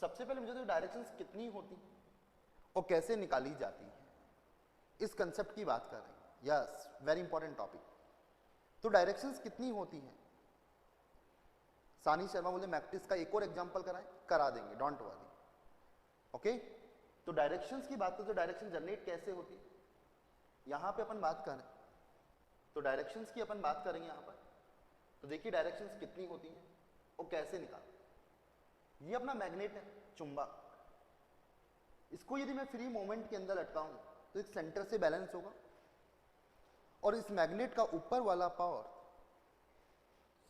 सबसे पहले मुझे तो डायरेक्शंस कितनी होती और कैसे निकाली जाती है, इस कंसेप्ट की बात कर रहे हैं। Yes, very important topic. तो डायरेक्शंस कितनी होती हैं? सानी शर्मा बोले मैट्रिक्स का एक और एग्जांपल कराएं, करा देंगे, डोंट वरी। ओके, तो डायरेक्शंस की बात करें तो डायरेक्शन जनरेट कैसे होती है, यहां पे अपन बात करें तो डायरेक्शंस की अपन बात करेंगे यहां पर। तो देखिए डायरेक्शंस कितनी होती हैं और कैसे निकाल। ये अपना मैग्नेट है, चुंबक। इसको यदि मैं फ्री मोमेंट के अंदर लटकाऊं तो एक सेंटर से बैलेंस होगा और इस मैग्नेट का ऊपर वाला पावर,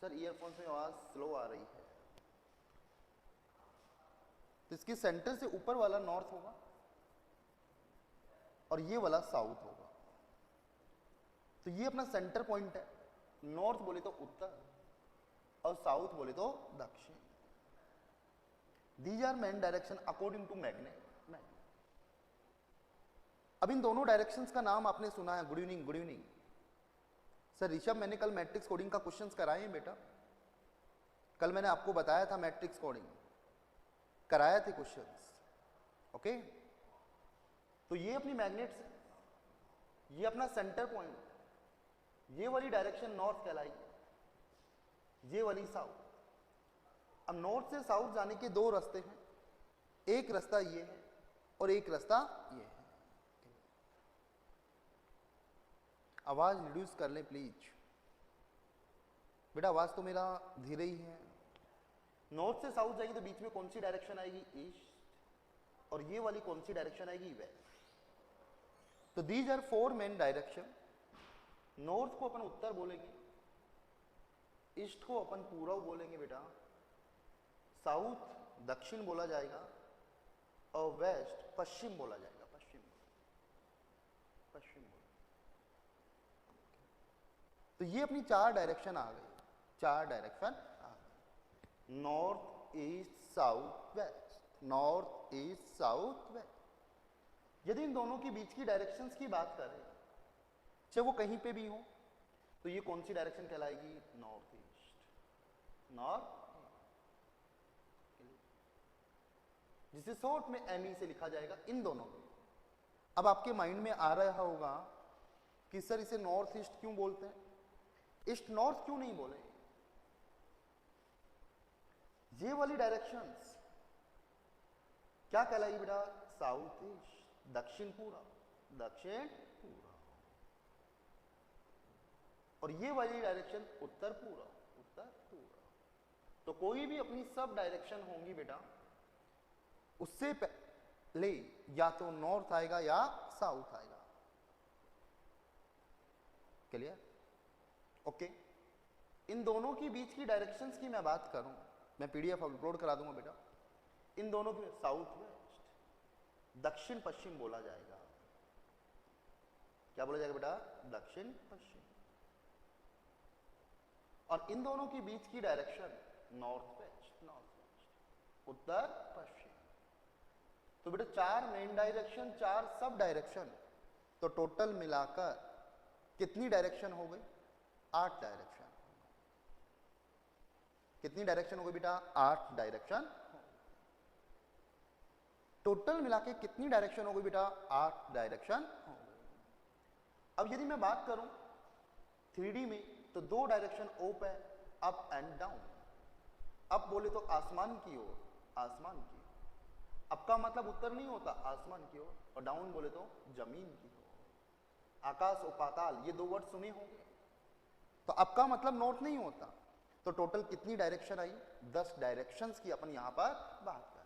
सर ईयरफोन में आवाज स्लो आ रही है, तो इसके सेंटर से ऊपर वाला नॉर्थ होगा और ये वाला साउथ होगा। तो ये अपना सेंटर पॉइंट है। नॉर्थ बोले तो उत्तर और साउथ बोले तो दक्षिण। These are main direction according to magnet. अब इन दोनों डायरेक्शंस का नाम आपने सुना है। Good evening, good evening sir Rishabh. मैंने कल मैट्रिक्स कोडिंग का क्वेश्चंस कराए हैं बेटा, कल मैंने आपको बताया था मैट्रिक्स कोडिंग कराए थे क्वेश्चंस। ओके, तो ये अपनी मैग्नेट्स, ये अपना सेंटर पॉइंट, ये वाली डायरेक्शन नॉर्थ कहलाएगी, ये वाली साउथ। अब नॉर्थ से साउथ जाने के दो रास्ते हैं, एक रास्ता ये है और एक रास्ता ये है। आवाज रिड्यूस कर ले प्लीज बेटा, आवाज तो मेरा धीरे ही है। नॉर्थ से साउथ जाएगी तो बीच में कौन सी डायरेक्शन आएगी? ईस्ट। और ये वाली कौन सी डायरेक्शन आएगी? वेस्ट। तो these are four main direction. North को अपन उत्तर बोलेंगे, ईस्ट को अपन पूर्व बोलेंगे बेटा, साउथ दक्षिण बोला जाएगा और वेस्ट पश्चिम बोला जाएगा। पश्चिम पश्चिम बोला। तो ये अपनी चार डायरेक्शन आ गई, चार डायरेक्शन आ गई, north east south waste, north east south waste. यदि इन दोनों के बीच की डायरेक्शंस की बात करें, चाहे वो कहीं पे भी हो, तो ये कौन सी डायरेक्शन कहलाएगी? North east. नॉर्थ, जिसे शॉर्ट में एमई से लिखा जाएगा इन दोनों में। अब आपके माइंड में आ रहा होगा कि सर इसे नॉर्थ ईस्ट क्यों बोलते हैं, ईस्ट नॉर्थ क्यों नहीं बोले? ये वाली डायरेक्शंस क्या कहलाएगी बेटा? साउथ ईस्ट, दक्षिण पूर्व, दक्षिण पूर्व। और ये वाली डायरेक्शन उत्तर पूर्व, उत्तर पूर्व। तो कोई भी अपनी सब डायरेक्शन होंगी बेटा, उससे पहले या तो नॉर्थ आएगा या साउथ आएगा। क्लियर? ओके। इन दोनों के बीच की डायरेक्शंस की मैं बात करूं, मैं पीडीएफ अपलोड करा दूंगा बेटा। इन दोनों के साउथ वेस्ट, दक्षिण पश्चिम बोला जाएगा। क्या बोला जाएगा बेटा? दक्षिण पश्चिम। और इन दोनों के बीच की direction north west, north west, उत्तर पश्चिम। तो बेटा चार मेन डायरेक्शन, चार सब डायरेक्शन, तो टोटल मिलाकर कितनी डायरेक्शन हो गई? 8 डायरेक्शन। कितनी डायरेक्शन हो गई बेटा? 8 डायरेक्शन। टोटल मिला के कितनी डायरेक्शन हो गई बेटा? 8 डायरेक्शन हो गई। अब यदि मैं बात करूं 3D में, तो दो डायरेक्शन ओप है, अप एंड डाउन। अप बोले तो आसमान की ओर, आसमान की ओर। अप का मतलब उत्तर नहीं होता, आसमान की ओर, और डाउन बोले तो जमीन की ओर। आकाश और पाताल, ये दो वर्ड सुने होंगे। तो अप का मतलब नॉर्थ नहीं होता। तो टोटल कितनी डायरेक्शन आई? 10 डायरेक्शंस की अपन यहां पर बात करें।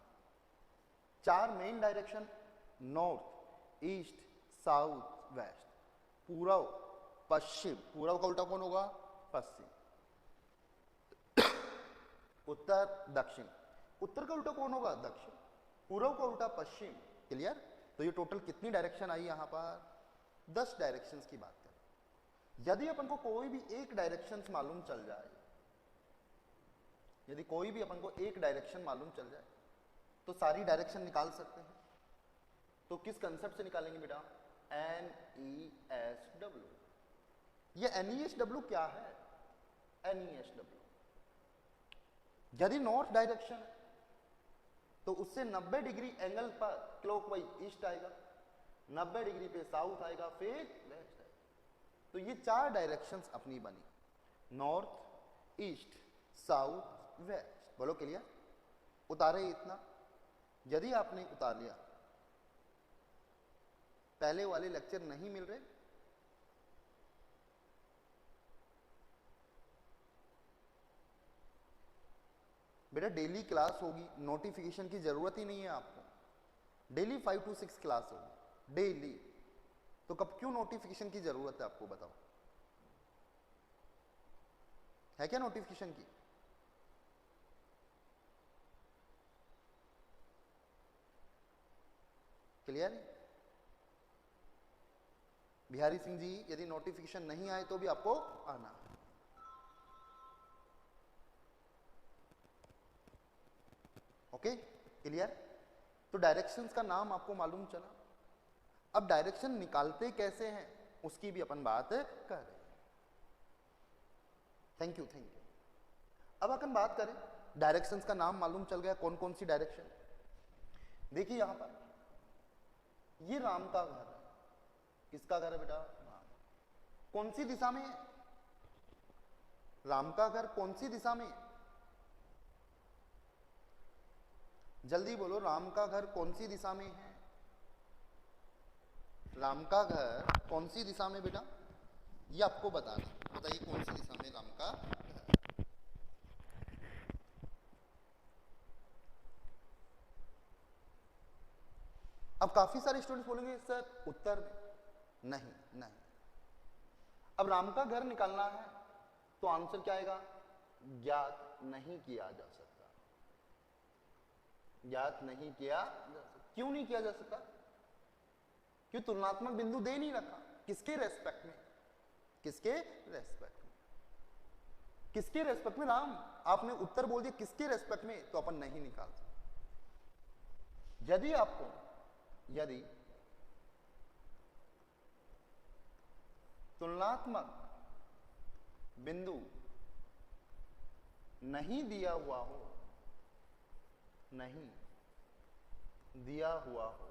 चार main direction, north east south waste, पूर्व पश्चिम। पूर्व का उल्टा कौन होगा? पश्चिम। उत्तर दक्षिण। उत्तर का उल्टा कौन होगा? दक्षिण। पूर्व का उल्टा पश्चिम। क्लियर? तो ये टोटल कितनी डायरेक्शन आई यहां पर? 10 डायरेक्शंस की बात करें। यदि अपन को कोई भी एक डायरेक्शन मालूम चल जाए, यदि कोई भी अपन को एक डायरेक्शन मालूम चल जाए, तो सारी डायरेक्शन निकाल सकते हैं। तो किस कंसेप्ट से निकालेंगे बेटा? NESW। ये NESW क्या है? NESW, यदि नॉर्थ डायरेक्शन है तो उससे 90 डिग्री एंगल पर क्लॉकवाइज ईस्ट आएगा, 90 डिग्री पे साउथ आएगा, फिर वेस्ट आएगा। तो ये 4 डायरेक्शंस अपनी बनी, नॉर्थ, ईस्ट, साउथ, वेस्ट। बोलो क्लियर? उतारे इतना। यदि आपने उतार लिया, पहले वाले लेक्चर नहीं मिल रहे, बेटा डेली क्लास होगी, नोटिफिकेशन की जरूरत ही नहीं है आपको। डेली 5 to 6 क्लास होगी डेली, तो कब क्यों नोटिफिकेशन की जरूरत है आपको? बताओ, है क्या नोटिफिकेशन की? क्लियर है? बिहारी सिंह जी, यदि नोटिफिकेशन नहीं आए तो भी आपको आना है। Okay, clear? तो डायरेक्शंस का नाम आपको मालूम चला। अब डायरेक्शन निकालते कैसे हैं उसकी भी अपन बात कर रहे हैं। Thank you, thank you. अब अपन बात करें, डायरेक्शंस का नाम मालूम चल गया, कौन कौन सी डायरेक्शन। देखिए यहां पर ये राम का घर है। किसका घर है बेटा? राम। कौन सी दिशा में है? राम का घर कौन सी दिशा में है? जल्दी बोलो, राम का घर कौन सी दिशा में है? राम का घर कौन सी दिशा में बेटा? ये आपको बताना, बताइए कौन सी दिशा में राम का घर? अब काफी सारे स्टूडेंट्स बोलेंगे सर उत्तर में। नहीं नहीं, अब राम का घर निकालना है तो आंसर क्या आएगा? ज्ञात नहीं किया जा सकता। ज्ञात नहीं किया जा सकता। क्यों नहीं किया जा सकता? क्यों? तुलनात्मक बिंदु दे नहीं रखा। किसके रेस्पेक्ट में? किसके रेस्पेक्ट में? किसके रेस्पेक्ट में? राम। आपने उत्तर बोल दिया किसके रेस्पेक्ट में, तो अपन नहीं निकाल सकते। यदि आपको, यदि तुलनात्मक बिंदु नहीं दिया हुआ हो, नहीं दिया हुआ हो,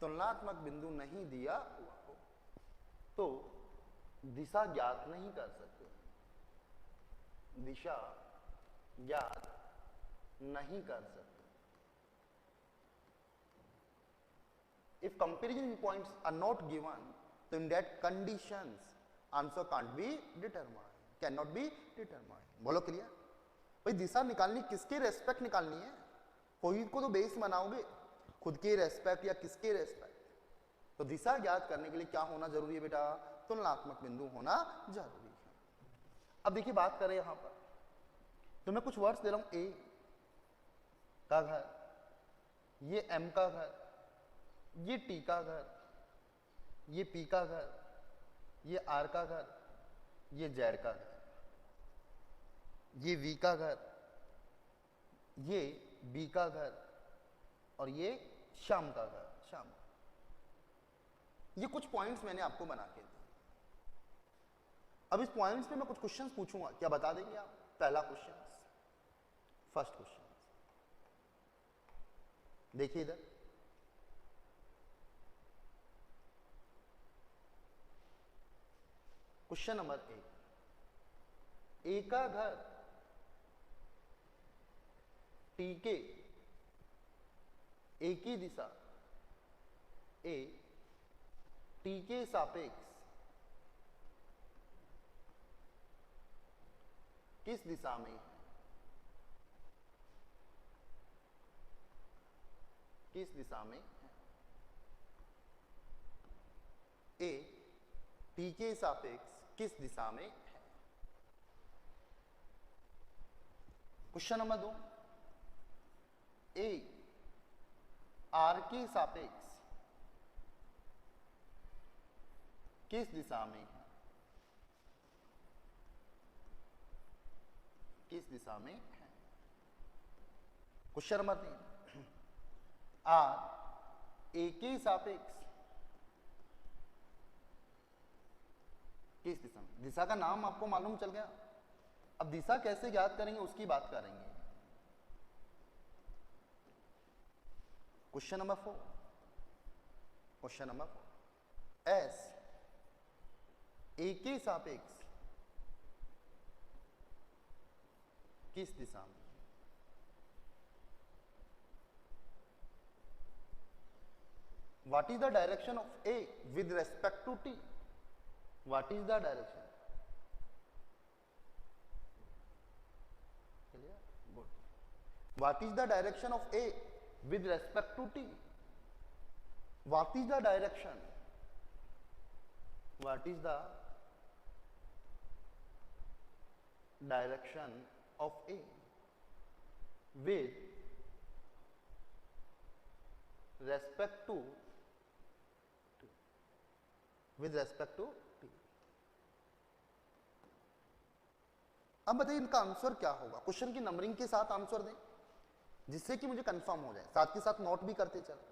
तुलनात्मक बिंदु नहीं दिया हुआ हो, तो दिशा ज्ञात नहीं कर सकते। दिशा ज्ञात नहीं कर सकते। If comparison points are not given, तो in that conditions answer can't be determined, cannot be determined. बोलो क्लियर? भाई दिशा निकालनी किसके रेस्पेक्ट निकालनी है? कोई को तो बेस बनाओगे, खुद के रेस्पेक्ट या किसके रेस्पेक्ट। तो दिशा ज्ञात करने के लिए क्या होना जरूरी है बेटा? तुलनात्मक बिंदु होना जरूरी है। अब देखिए बात करें यहां पर, तो मैं कुछ वर्ड्स दे रहा हूं। ए का घर, ये एम का घर, ये टी का घर, ये पी का घर, ये आर का घर, ये जेड का घर, ये वी का घर, ये बी का घर, और ये श्याम का घर। श्याम, ये कुछ पॉइंट्स मैंने आपको बना के दिए। अब इस पॉइंट्स पे मैं कुछ क्वेश्चंस पूछूंगा, क्या बता देंगे आप? पहला क्वेश्चन, फर्स्ट क्वेश्चन देखिए इधर। क्वेश्चन नंबर 1, ए का घर टी के एक ही दिशा, ए टी के सापेक्ष किस दिशा में है? किस दिशा में है? ए टी के सापेक्ष किस दिशा में है? क्वेश्चन नंबर 2, ए आर के सापेक्ष किस दिशा में है? किस दिशा में है? क्वेश्चन नंबर 3, आर ए के सापेक्ष किस दिशा में? दिशा का नाम आपको मालूम चल गया। अब दिशा कैसे ज्ञात करेंगे उसकी बात करेंगे। Question number 4, question number 4, S A के सापेक्ष किस दिशा में? What is the direction of A with respect to T? What is the direction? Clear? Good. What is the direction of A with respect to T? What is the direction? What is the direction of A with respect to T? With respect to T. अब बताइए इनका answer क्या होगा? Question की numbering के साथ answer दें जिससे कि मुझे कंफर्म हो जाए, साथ के साथ नोट भी करते चलो।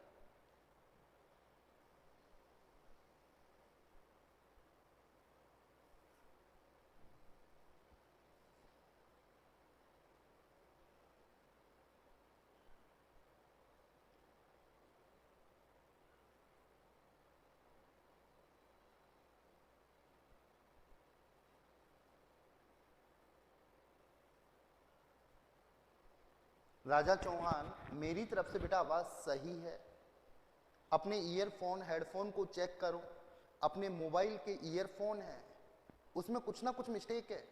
राजा चौहान, मेरी तरफ से बेटा आवाज सही है। अपने ईयरफोन हेडफोन को चेक करो, अपने मोबाइल के ईयरफोन है उसमें कुछ ना कुछ मिस्टेक है,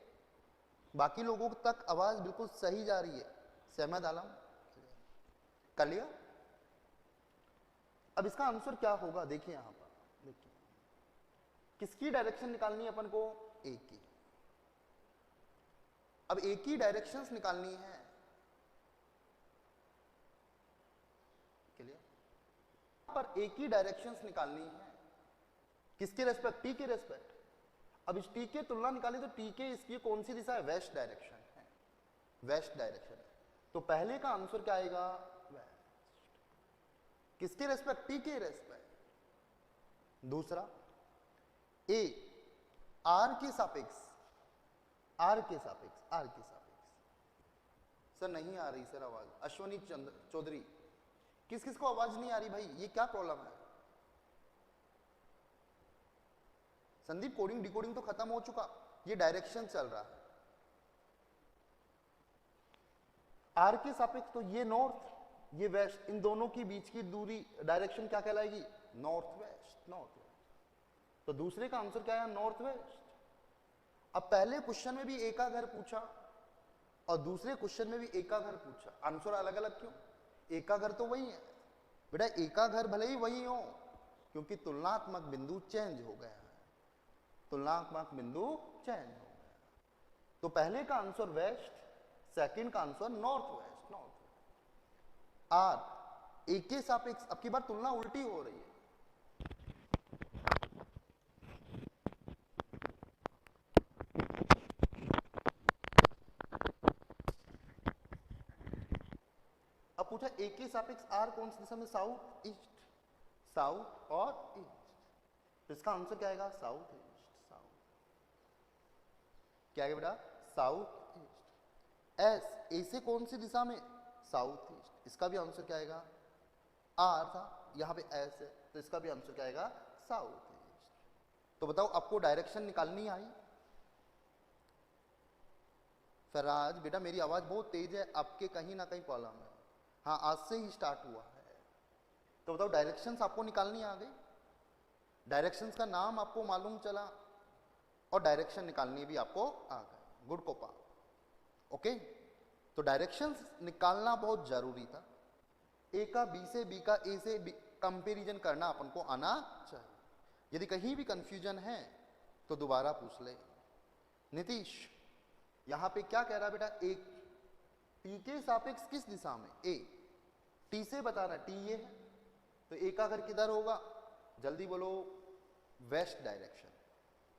बाकी लोगों तक आवाज बिल्कुल सही जा रही है। सहमद आलम कर लिया? अब इसका आंसर क्या होगा देखिए यहां पर, देखिए किसकी डायरेक्शन निकालनी है अपन को? ए की। अब ए की डायरेक्शंस निकालनी है, पर ए की डायरेक्शंस निकालनी है किसके रेस्पेक्ट? टी के रेस्पेक्ट। अब इस टी की तुलना निकाली तो टी के इसकी कौन सी दिशा है? वेस्ट डायरेक्शन है, वेस्ट डायरेक्शन है। तो पहले का आंसर क्या आएगा? वेस्ट। किसके रेस्पेक्ट? टी के रेस्पेक्ट। दूसरा ए आर के सापेक्ष, आर के सापेक्ष, आर के सापेक्ष। सर नहीं आ रही सर आवाज। अश्वनी चौधरी, किस किस को आवाज नहीं आ रही भाई? ये क्या प्रॉब्लम है? संदीप कोडिंग डिकोडिंग तो खत्म हो चुका, ये डायरेक्शन चल रहा है। आर के सापेक्ष तो ये नॉर्थ ये वेस्ट, इन दोनों के बीच की दूरी डायरेक्शन क्या कहलाएगी? North west, north west. तो दूसरे का आंसर क्या है? North west. अब पहले क्वेश्चन में भी एक का घर पूछा और दूसरे क्वेश्चन में भी एक का घर पूछा, आंसर अलग अलग क्यों? एक का घर तो वही है बेटा, एक का घर भले ही वही हो क्योंकि तुलनात्मक बिंदु चेंज हो गया है, तुलनात्मक बिंदु चेंज हो गया। तो पहले का आंसर वेस्ट, सेकंड का answer north west, north west. R A के सापेक्ष, अब की बार तुलना उल्टी हो रही है। पूछा ए के सापेक्ष आर कौन सी दिशा में? साउथ ईस्ट, साउथ और ईस्ट। तो इसका आंसर क्या आएगा? South east, south. क्या आएगा बेटा? South east. एस ए से कौन सी दिशा में? South east. इसका भी आंसर क्या आएगा? आर था, यहां पे एस है, तो इसका भी आंसर क्या आएगा? South east. तो बताओ आपको डायरेक्शन निकालनी आई? फराज बेटा मेरी आवाज बहुत तेज है, आपके कहीं ना कहीं प्रॉब्लम है। हाँ आज से ही स्टार्ट हुआ है। तो बताओ डायरेक्शंस आपको निकालनी आ गई, डायरेक्शंस का नाम आपको मालूम चला और डायरेक्शन निकालनी भी आपको आ गई। गुड कोपा, ओके। तो डायरेक्शंस निकालना बहुत जरूरी था। ए का बी से, बी का ए से कंपेरिजन करना अपन को आना चाहिए। यदि कहीं भी कंफ्यूजन है तो दोबारा पूछ ले। नीतीश यहां पे क्या कह रहा है बेटा? एक टी के सापेक्ष किस दिशा में? ए। टी से बताना, टी ये है तो ए का घर किधर होगा? जल्दी बोलो। West direction.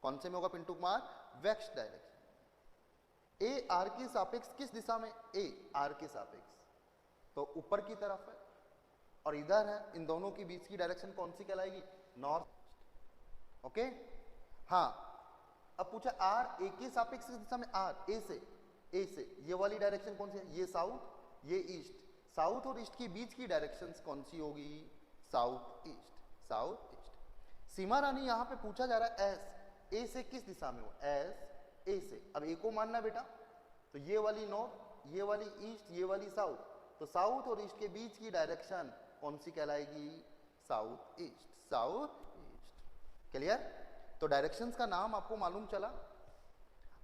कौन से में होगा Pintu Kumar? West direction. A R के सापेक्ष किस दिशा में? ए आर के सापेक्ष तो ऊपर की तरफ है और इधर है, इन दोनों के बीच की डायरेक्शन कौन सी कहलाएगी? नॉर्थ। ओके हाँ। अब पूछा आर ए के सापेक्ष किस दिशा में? आर ए से, ए से ये वाली डायरेक्शन कौन सी है? ये साउथ, ये ईस्ट। साउथ और ईस्ट के बीच की डायरेक्शंस कौन सी होगी? South east, south east. Seema Rani यहाँ पे पूछा जा रहा है एस, ए से किस दिशा में हो? एस, ए से। अब ए को मानना बेटा, तो ये वाली नॉर्थ, ये वाली ईस्ट, ये वाली साउथ, तो साउथ और ईस्ट के बीच की डायरेक्शन कौन सी कहलाएगी? South east, south east. Clear? तो डायरेक्शंस का नाम आपको मालूम चला।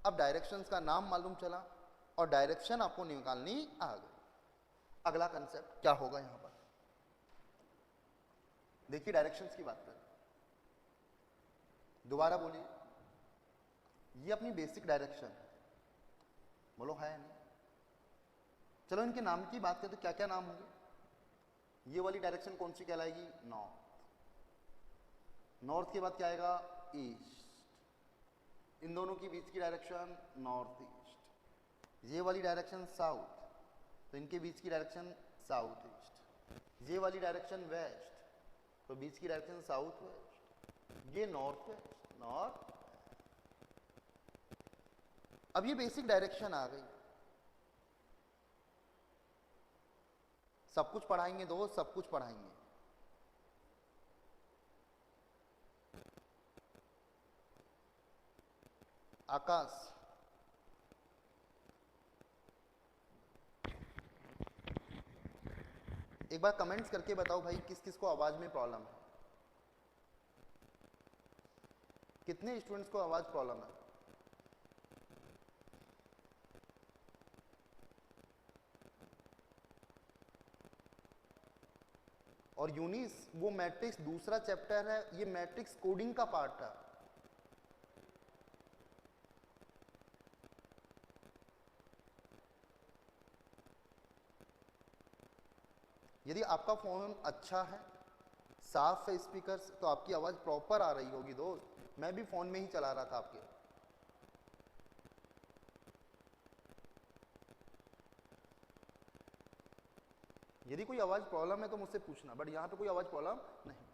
अब डायरेक्शंस का नाम मालूम चला और डायरेक्शन आपको निकालनी आ गई। अगला कंसेप्ट क्या होगा यहां पर? देखिए डायरेक्शंस की बात करें, दोबारा बोलिए, ये अपनी बेसिक डायरेक्शन है, बोलो है नहीं? चलो इनके नाम की बात करें तो क्या क्या नाम होंगे? ये वाली डायरेक्शन कौन सी कहलाएगी? नॉर्थ। नॉर्थ के बाद क्या आएगा? ईस्ट। इन दोनों के बीच की डायरेक्शन नॉर्थ ईस्ट। ये वाली डायरेक्शन साउथ, तो इनके बीच की डायरेक्शन साउथ ईस्ट। ये वाली डायरेक्शन वेस्ट, तो बीच की डायरेक्शन साउथ वेस्ट। ये नॉर्थ वेस्ट, नॉर्थ। अब ये बेसिक डायरेक्शन आ गई। सब कुछ पढ़ाएंगे दोस्त, सब कुछ पढ़ाएंगे। आकाश, एक बार कमेंट्स करके बताओ भाई किस किस को आवाज में प्रॉब्लम है? कितने स्टूडेंट्स को आवाज प्रॉब्लम है? और यूनिस, वो मैट्रिक्स दूसरा चैप्टर है, ये मैट्रिक्स कोडिंग का पार्ट है। यदि आपका फोन अच्छा है, साफ है स्पीकर, तो आपकी आवाज प्रॉपर आ रही होगी दोस्त। मैं भी फोन में ही चला रहा था आपके। यदि कोई आवाज प्रॉब्लम है तो मुझसे पूछना, बट यहां पे कोई आवाज प्रॉब्लम नहीं।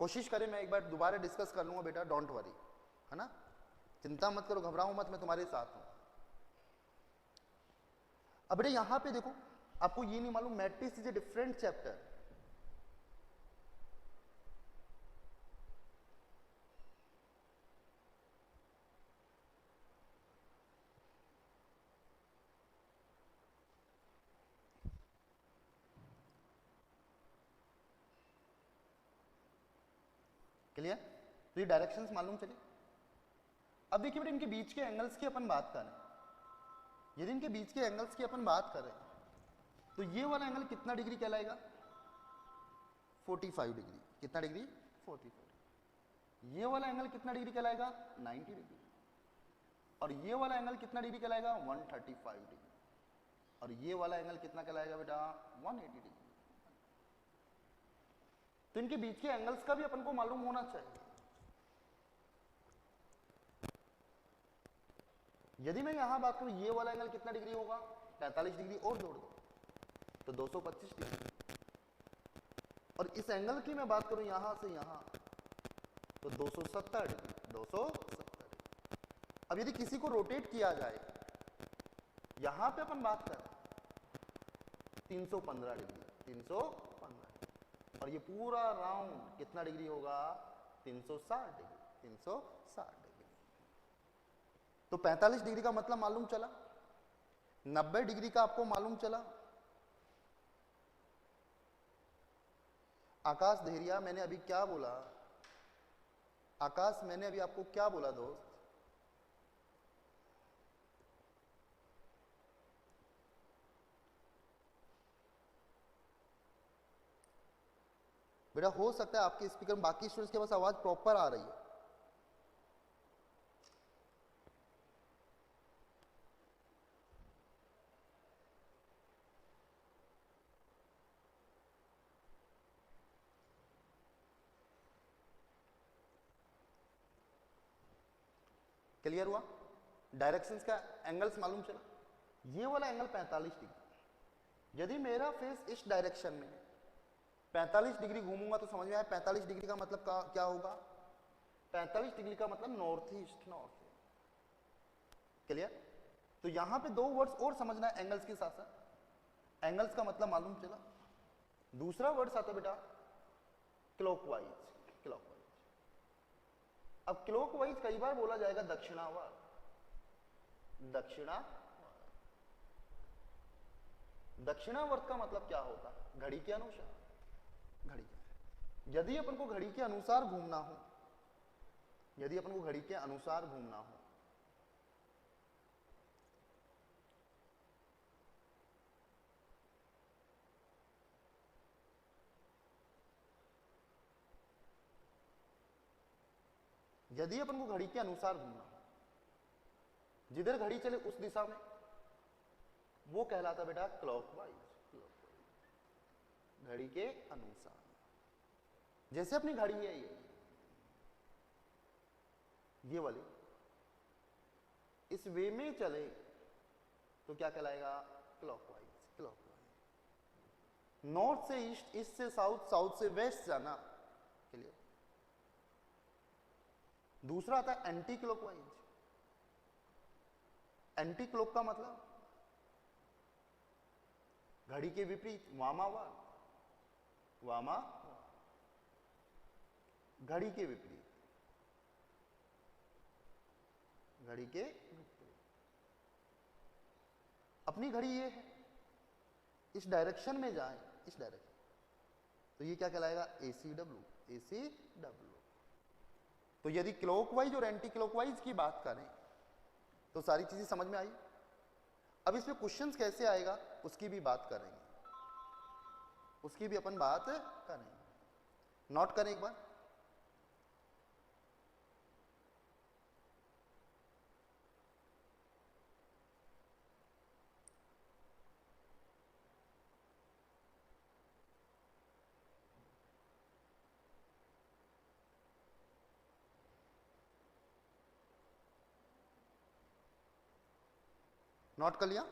कोशिश करें, मैं एक बार दोबारा डिस्कस कर लूंगा बेटा, डोंट वरी, है ना? चिंता मत करो, घबराओ मत, मैं तुम्हारे साथ हूं। अब बेटा यहां पे देखो, आपको ये नहीं मालूम matrix is a different chapter. Clear? तो ये डायरेक्शंस मालूम चले। अब देखिए बेटा, इनके बीच के एंगल्स की अपन बात करें, यदि इनके बीच के एंगल्स की अपन बात करें तो ये वाला एंगल कितना डिग्री कहलाएगा? 45 डिग्री। कितना डिग्री? 45। ये वाला एंगल कितना डिग्री कहलाएगा? 90 डिग्री। और ये वाला एंगल कितना डिग्री कहलाएगा? 135 डिग्री। और ये वाला एंगल कितना कहलाएगा बेटा? 180 डिग्री। तो इनके बीच के एंगल्स का भी अपन को मालूम होना चाहिए। यदि मैं यहां बात करूं, ये वाला एंगल कितना डिग्री होगा? 45 डिग्री और जोड़ दो तो 225 डिग्री। और इस एंगल की मैं बात करूं यहां से यहां तो 270 डिग्री, 270 डिग्री। अब यदि किसी को रोटेट किया जाए, यहां पे अपन बात करें 315 डिग्री, 315। और ये पूरा राउंड कितना डिग्री होगा? 360 डिग्री, 360 डिग्री। तो 45 डिग्री का मतलब मालूम चला, 90 डिग्री का आपको मालूम चला। आकाश धेरिया, मैंने अभी क्या बोला? आकाश, मैंने अभी आपको क्या बोला दोस्त? बेटा हो सकता है आपके स्पीकर में बाकी स्टूडेंट्स के पास आवाज प्रॉपर आ रही है। क्लियर हुआ? डायरेक्शंस का एंगल्स मालूम चला। ये वाला एंगल 45 डिग्री। यदि मेरा फेस इस डायरेक्शन में 45 डिग्री घूमूंगा तो समझ में आया 45 डिग्री का मतलब क्या होगा? 45 डिग्री का मतलब नॉर्थ ईस्ट, नॉर्थ। क्लियर? तो यहां पे दो वर्ड्स और समझना है एंगल्स के साथ साथ। एंगल्स का मतलब मालूम चला। दूसरा वर्ड्स आता बेटा क्लॉकवाइज। क्लॉकवाइज, अब क्लॉकवाइज कई बार बोला जाएगा दक्षिणावर्त। दक्षिणावर्त का मतलब क्या होता है? घड़ी के अनुसार। घड़ी के, यदि अपन को घड़ी के अनुसार घूमना हो, यदि अपन को घड़ी के अनुसार घूमना हो, यदि अपन को घड़ी के अनुसार घूमना हो, जिधर घड़ी चले उस दिशा में, वो कहलाता बेटा क्लॉकवाइज। घड़ी के अनुसार, जैसे अपनी घड़ी है ये वाली, इस वे में चले तो क्या कहलाएगा? क्लॉकवाइज। क्लॉकवाइज। नॉर्थ से ईस्ट, ईस्ट से साउथ, साउथ से वेस्ट जाना के लिए। दूसरा आता है एंटी क्लॉकवाइज। एंटी क्लॉक का मतलब घड़ी के विपरीत, वामावर्त। वामा, घड़ी के विपरीत, घड़ी के विपरीत। अपनी घड़ी ये है, इस डायरेक्शन में जाए, इस डायरेक्शन, तो ये क्या कहलाएगा? ACW। ACW। तो यदि क्लॉकवाइज और एंटी क्लॉकवाइज की बात करें तो सारी चीजें समझ में आई। अब इसमें क्वेश्चंस कैसे आएगा उसकी भी बात करेंगे, उसकी भी अपन बात करेंगे। नोट करें एक बार। नोट कर लिया?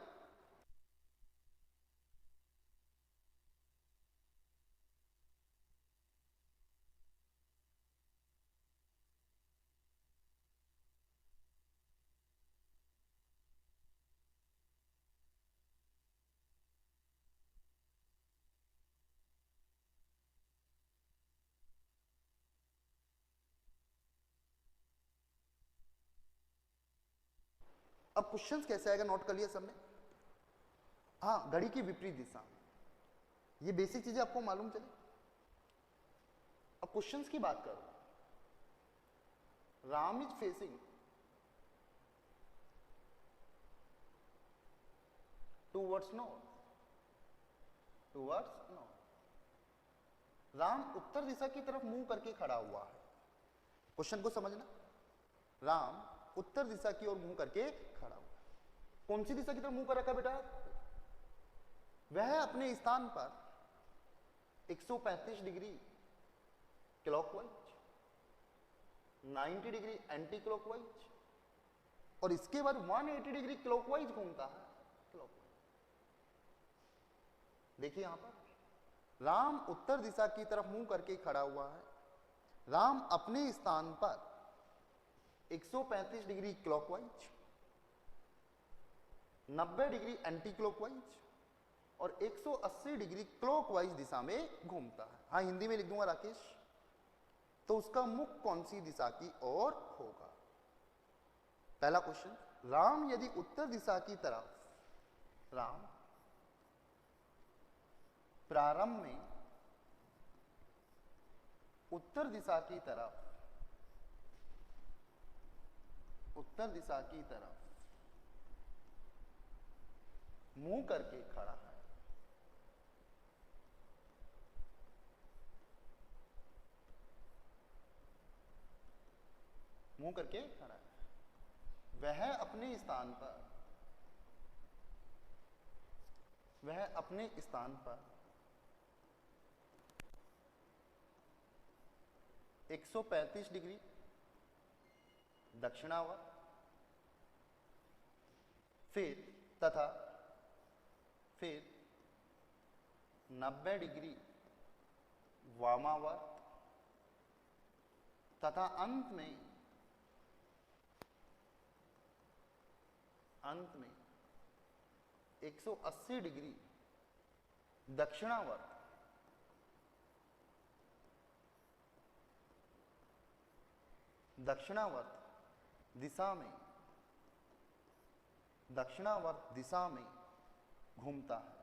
अब क्वेश्चंस कैसे आएगा नोट कर लिया सबने? हाँ, घड़ी की विपरीत दिशा, ये बेसिक चीजें आपको मालूम चले। अब क्वेश्चंस की बात करो। Ram is facing towards north, towards north. Ram उत्तर दिशा की तरफ मुंह करके खड़ा हुआ है। क्वेश्चन को समझना। राम उत्तर दिशा की ओर मुंह करके खड़ा हुआ। कौन सी दिशा की तरफ मुंह कर रखा बेटा? वह अपने स्थान पर 135 degree clockwise, 90 degree anti clockwise और इसके बाद 180 डिग्री क्लॉकवाइज घूमता है। क्लॉकवाइज। देखिए यहां पर राम उत्तर दिशा की तरफ मुंह करके खड़ा हुआ है। राम अपने स्थान पर 135 degree clockwise, 90 degree anti clockwise और 180 डिग्री क्लॉकवाइज दिशा में घूमता है। हाँ, हिंदी में लिख दूंगा राकेश। तो उसका मुख कौन सी दिशा की ओर होगा? पहला क्वेश्चन, राम यदि उत्तर दिशा की तरफ, राम प्रारंभ में उत्तर दिशा की तरफ, उत्तर दिशा की तरफ मुंह करके खड़ा है, मुंह करके खड़ा है, वह अपने स्थान पर, वह अपने स्थान पर 135 डिग्री दक्षिणावर्त, फिर 90 डिग्री वामावर्त तथा अंत में 180 डिग्री दक्षिणावर्त दक्षिणावर्त दिशा में घूमता है,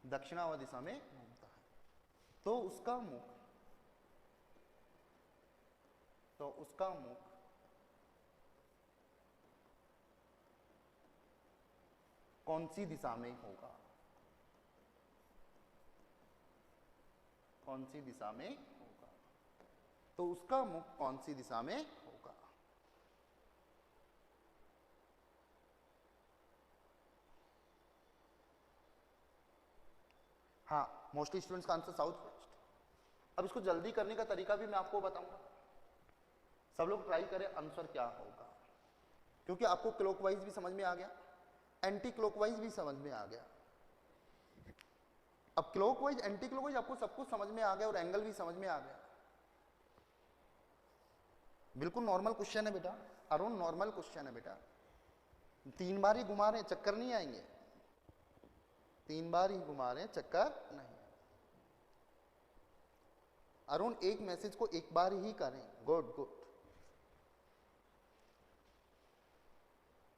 दक्षिणावर्त दिशा में घूमता है, तो उसका मुख कौन सी दिशा में होगा? कौन सी दिशा में होगा? तो उसका मुख कौन सी दिशा में होगा? हाँ, मोस्टली स्टूडेंट्स का आंसर साउथ वेस्ट। अब इसको जल्दी करने का तरीका भी मैं आपको बताऊंगा, सब लोग ट्राई करें आंसर क्या होगा, क्योंकि आपको क्लॉकवाइज भी समझ में आ गया, एंटी क्लॉकवाइज भी समझ में आ गया। अब क्लॉकवाइज एंटी क्लॉकवाइज आपको सब कुछ समझ में आ गया और एंगल भी समझ में आ गया। बिल्कुल नॉर्मल क्वेश्चन है बेटा, अरुण नॉर्मल क्वेश्चन है बेटा। 3 बार ही घुमा रहे, चक्कर नहीं आएंगे, 3 बार ही घुमा रहे, चक्कर नहीं। अरुण एक मैसेज को 1 बार ही करें, गुड गुड।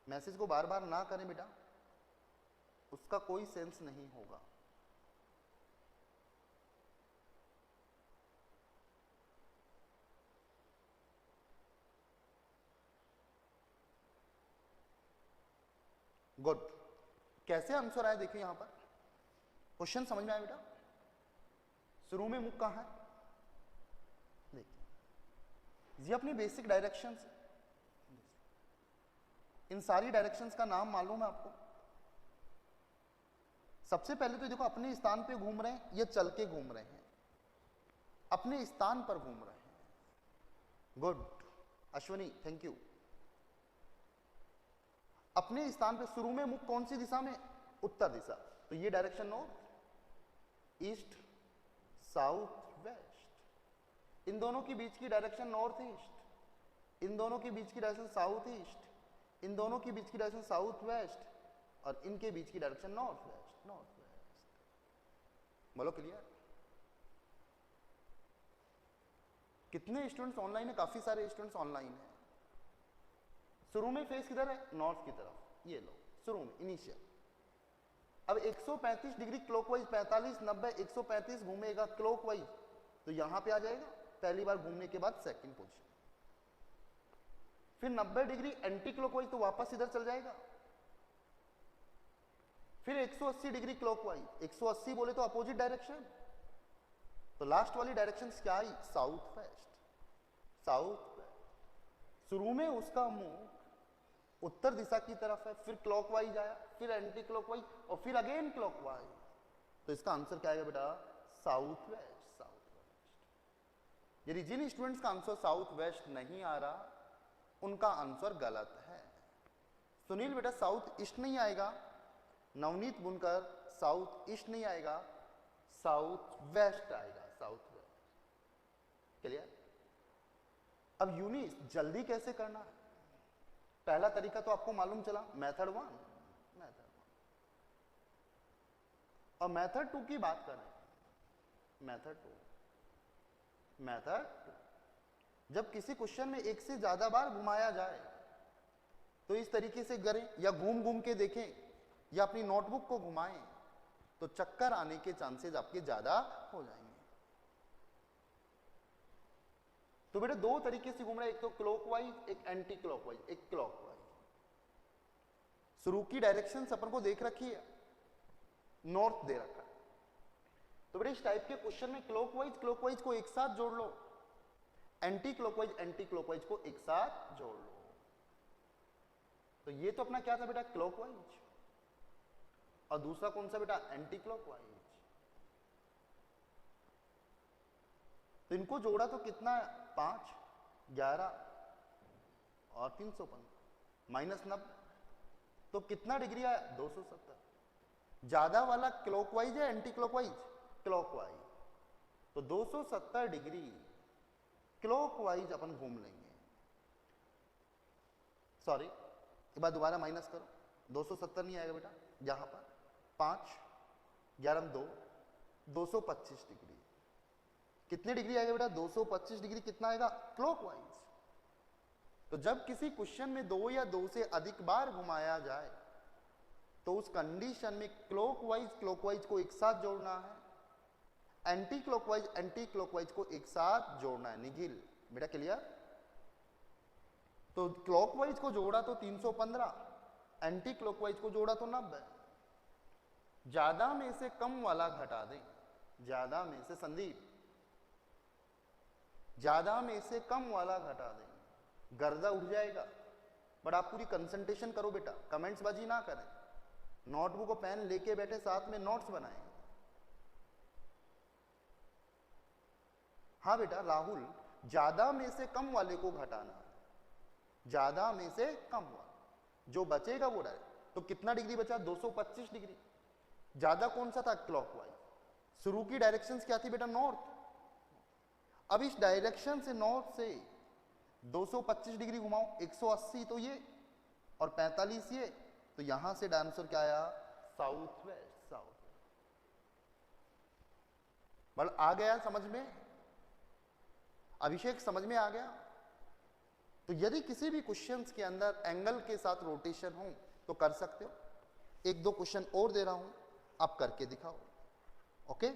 मैसेज को बार बार ना करें बेटा, उसका कोई सेंस नहीं होगा। गुड। कैसे आंसर आया देखिए यहां पर, क्वेश्चन समझ में आया बेटा? शुरू में मुख कहां है? देखिए ये अपनी बेसिक डायरेक्शंस, इन सारी डायरेक्शंस का नाम मालूम है आपको? सबसे पहले तो देखो अपने स्थान पे घूम रहे हैं, ये चल के घूम रहे हैं, अपने स्थान पर घूम रहे हैं। Good Ashwini, thank you. अपने स्थान पे शुरू में मुख कौन सी दिशा में? उत्तर दिशा, तो ये direction north, east, south, west. इन दोनों के बीच की डायरेक्शन नॉर्थ ईस्ट, इन दोनों के बीच की डायरेक्शन साउथ ईस्ट, इन दोनों के बीच की डायरेक्शन साउथ वेस्ट, और इनके बीच की direction north west, north waste. बोलो क्लियर? कितने स्टूडेंट्स ऑनलाइन है? काफी सारे स्टूडेंट्स ऑनलाइन है। शुरू में फेस किधर है? नॉर्थ की तरफ, ये लो शुरू में इनिशियल। अब 135 डिग्री क्लॉकवाइज, 45 90 135 घूमेगा क्लॉकवाइज, तो यहां पे आ जाएगा पहली बार घूमने के बाद सेकंड पोजीशन। फिर 90 डिग्री एंटी क्लॉकवाइज, तो वापस इधर चल जाएगा। फिर 180 डिग्री क्लॉकवाइज, 180 बोले तो अपोजिट डायरेक्शन, तो लास्ट वाली डायरेक्शन क्या आई? South west, south west. शुरू में उसका मुंह उत्तर दिशा की तरफ है, फिर क्लॉकवाइज आया, फिर एंटी क्लॉकवाइज, और फिर अगेन क्लॉकवाइज, तो इसका आंसर क्या आएगा बेटा? South west, south waste. यदि जिन स्टूडेंट्स का आंसर साउथ वेस्ट नहीं आ रहा, उनका आंसर गलत है। सुनील बेटा साउथ ईस्ट नहीं आएगा, नवनीत बुनकर साउथ ईस्ट नहीं आएगा, साउथ वेस्ट आएगा, साउथ वेस्ट। क्लियर? अब यूनिस जल्दी कैसे करना है? पहला तरीका तो आपको मालूम चला, मेथड 1, मेथड 1। और मेथड 2 की बात करें, मेथड 2, मेथड 2, जब किसी क्वेश्चन में एक से ज्यादा बार घुमाया जाए तो इस तरीके से करें, या घूम घूम के देखें, या अपनी नोटबुक को घुमाएं, तो चक्कर आने के चांसेस आपके ज्यादा हो जाएंगे। तो बेटा 2 तरीके से घूम रहा है, एक तो क्लॉकवाइज, एक एंटी क्लॉकवाइज, एक क्लॉकवाइज। शुरू की डायरेक्शन अपन को देख रखी है, नॉर्थ दे रखा है, तो बेटा इस टाइप के क्वेश्चन में क्लॉकवाइज क्लॉकवाइज को एक साथ जोड़ लो, एंटी क्लॉकवाइज को एक साथ जोड़ लो। तो ये तो अपना क्या था बेटा? क्लॉकवाइज। और दूसरा कौन सा बेटा? Anti clockwise. तो इनको जोड़ा तो कितना है? 5, 11 और 315 माइनस 90, तो कितना डिग्री आया? 270। ज्यादा वाला क्लॉकवाइज है एंटी क्लॉकवाइज? क्लॉकवाइज। तो 270 डिग्री क्लॉकवाइज अपन घूम लेंगे, सॉरी एक बार दोबारा माइनस करो, 270 नहीं आएगा बेटा, यहां पर 5 11 2 225 डिग्री। कितने डिग्री आएगा बेटा? 225 डिग्री। कितना आएगा? क्लॉकवाइज। तो जब किसी क्वेश्चन में 2 या 2 से अधिक बार घुमाया जाए तो उस कंडीशन में क्लॉकवाइज को एक साथ जोड़ना है, एंटी क्लॉकवाइज को एक साथ जोड़ना है। निखिल बेटा क्लियर? तो क्लॉकवाइज को जोड़ा तो 315, एंटी क्लॉकवाइज को जोड़ा तो 90। ज्यादा में से कम वाला घटा दें, ज्यादा में से, संदीप ज्यादा में से कम वाला घटा दें, गर्दा उठ जाएगा। बट आप पूरी कंसंट्रेशन करो बेटा, कमेंट्स बाजी ना करें, नोटबुक और पेन लेके बैठे, साथ में नोट्स बनाएं। हाँ बेटा राहुल, ज्यादा में से कम वाले को घटाना, ज्यादा में से कम वाला, जो बचेगा वो डायरेक्ट। तो कितना डिग्री बचा? 225 डिग्री। ज्यादा कौन सा था? क्लॉकवाइज। शुरू की डायरेक्शंस क्या थी बेटा? नॉर्थ। अब इस डायरेक्शन से, नॉर्थ से 225 डिग्री घुमाओ, 180 तो ये और 45 ये, तो यहां से आंसर क्या आया? South west. साउथ बल आ गया समझ में? अभिषेक समझ में आ गया? तो यदि किसी भी क्वेश्चंस के अंदर एंगल के साथ रोटेशन हो तो कर सकते हो। एक दो क्वेश्चन और दे रहा हूं, आप करके दिखाओ। ओके,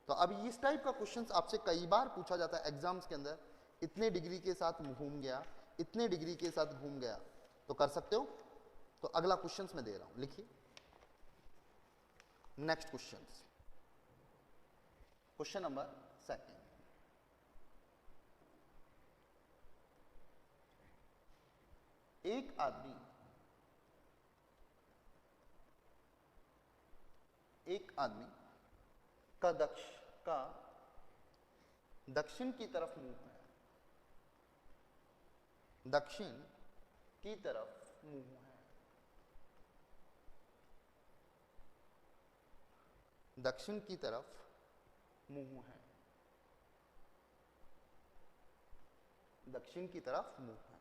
तो अब इस टाइप का क्वेश्चंस आपसे कई बार पूछा जाता है एग्जाम्स के अंदर। इतने डिग्री के साथ घूम गया, इतने डिग्री के साथ घूम गया, तो कर सकते हो। तो अगला क्वेश्चंस मैं दे रहा हूं, लिखिए नेक्स्ट क्वेश्चंस। Question number 2। एक आदमी का दक्षिण की तरफ मुंह है, दक्षिण की तरफ मुंह है, दक्षिण की तरफ मुंह है, दक्षिण की तरफ मुंह है।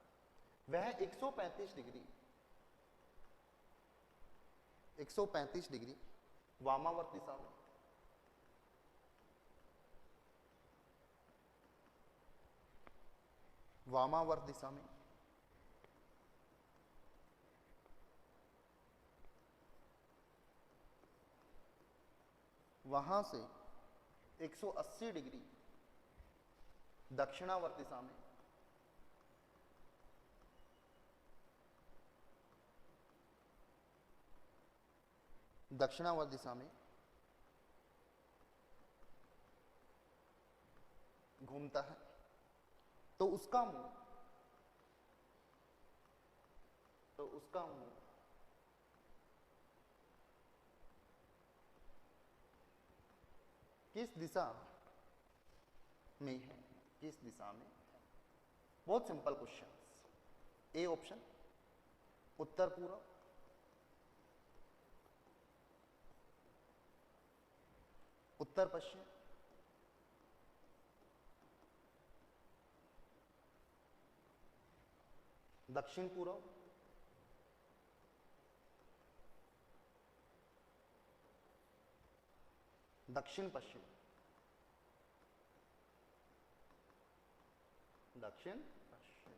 वह 135 डिग्री वामावर्त दिशा में, वामावर्त दिशा में वहां से 180 डिग्री दक्षिणावर्त दिशा में, दक्षिणावर्त दिशा में घूमता है, तो उसका मुंह किस दिशा में है? किस दिशा में? बहुत सिंपल क्वेश्चन। ए ऑप्शन उत्तर पूर्व, उत्तर पश्चिम, दक्षिण पूर्व, दक्षिण पश्चिम, दक्षिण पश्चिम।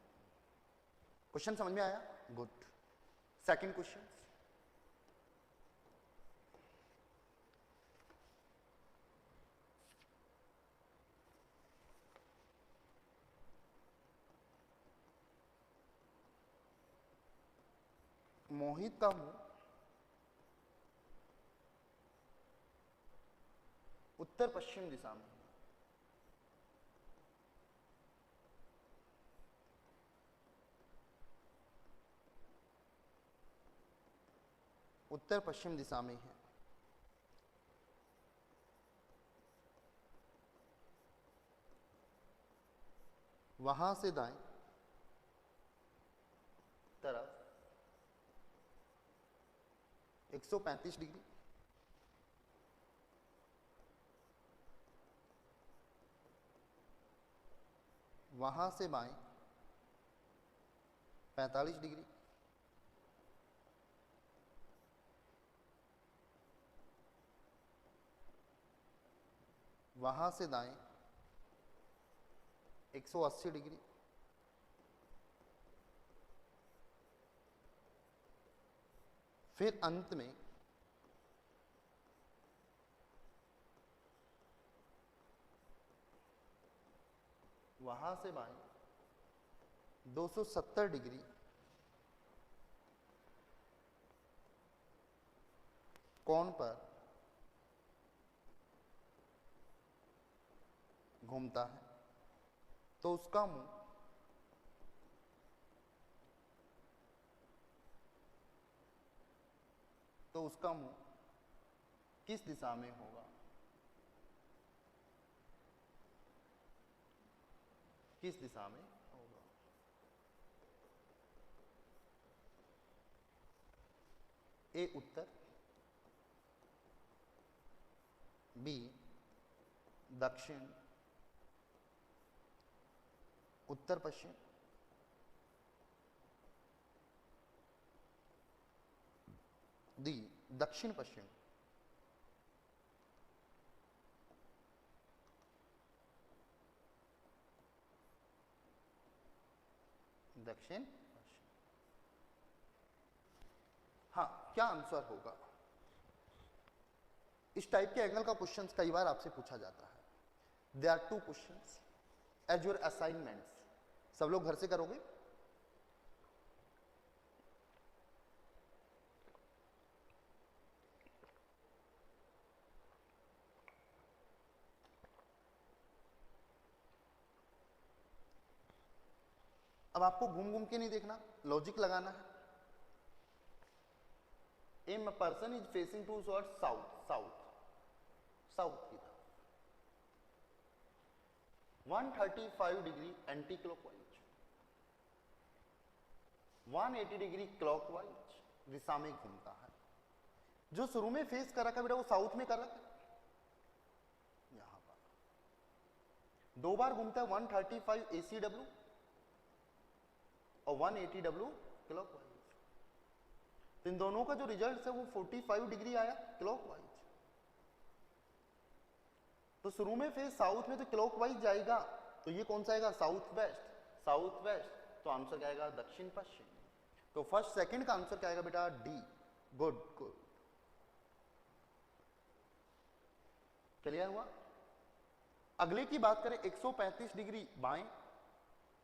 क्वेश्चन समझ में आया? गुड। सेकंड क्वेश्चन, मोहित का मुंह उत्तर पश्चिम दिशा में, उत्तर पश्चिम दिशा में है। वहां से दाएं तरफ 135 डिग्री, वहां से बाएं 45 डिग्री, वहां से दाएं 180 डिग्री, फिर अंत में वहां से बाएं 270 डिग्री, कोण पर घूमता है, तो उसका मुंह किस दिशा में होगा? किस दिशा में होगा? ए उत्तर, बी दक्षिण, उत्तर पश्चिम, डी दक्षिण पश्चिम। दक्षिण पश्चिम। हाँ, क्या आंसर होगा? इस टाइप के एंगल का क्वेश्चन कई बार आपसे पूछा जाता है। There are 2 questions as your assignments. सब लोग घर से करोगे? अब आपको घूम घूम के नहीं देखना, लॉजिक लगाना है। A person is facing towards south की तरफ, 135 degree anti clockwise, 180 degree clockwise दिशा में घूमता है। जो शुरू में फेस कर रखा है बेटा वो साउथ में कर रखा है, यहां पर 2 बार घूमता है, 135 ACW और 180W क्लॉकवाइज। तो इन दोनों का जो रिजल्ट है वो 45 डिग्री आया क्लॉकवाइज। तो शुरू में फेस साउथ में तो क्लॉकवाइज जाएगा, तो ये कौन सा आएगा? South west. तो आंसर क्या आएगा? दक्षिण पश्चिम। तो फर्स्ट सेकंड का आंसर क्या आएगा बेटा? डी। गुड। क्लियर हुआ? अगले की बात करें, 135 डिग्री बाएं,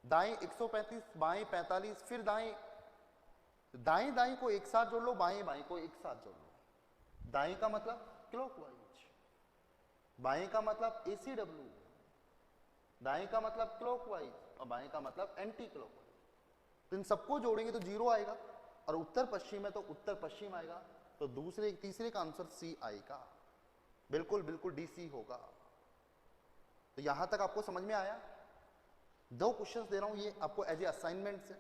दाएं 135, बाएं 45, फिर दाएं को एक साथ जोड़ लो, बाएं को एक साथ जोड़ लो। दाएं का मतलब क्लॉकवाइज, बाएं का मतलब ACW, दाएं का मतलब क्लॉकवाइज और बाएं का मतलब एंटी क्लॉकवाइज। तो इन सबको जोड़ेंगे तो 0 आएगा, और उत्तर पश्चिम है तो उत्तर पश्चिम आएगा। तो तीसरे का आंसर C आएगा। बिल्कुल DC होगा। तो यहां तक आपको समझ में आया? 2 क्वेश्चंस दे रहा हूं, ये आपको एज ए असाइनमेंट से।